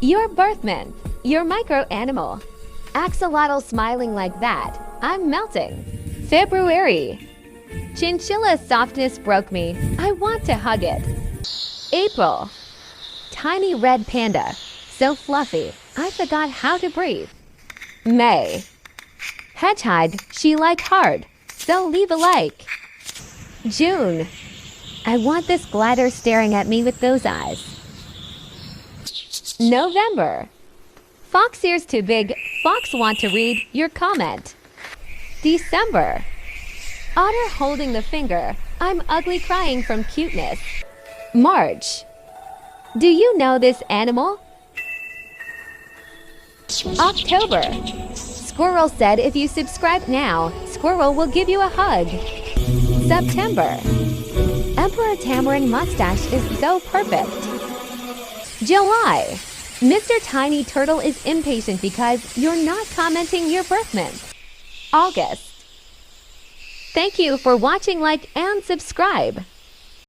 Your birth month, your micro animal. Axolotl smiling like that. I'm melting. February. Chinchilla's softness broke me. I want to hug it. April. Tiny red panda. So fluffy. I forgot how to breathe. May. Hedgehog, she like hard. So leave a like. June. I want this glider staring at me with those eyes. November. Fox ears too big. Fox want to read your comment. December. Otter holding the finger. I'm ugly crying from cuteness. March. Do you know this animal? October. Squirrel said if you subscribe now, Squirrel will give you a hug. September. Emperor Tamarin mustache is so perfect. July. Mr. Tiny Turtle is impatient because you're not commenting your birth month. August. Thank you for watching, like, and subscribe.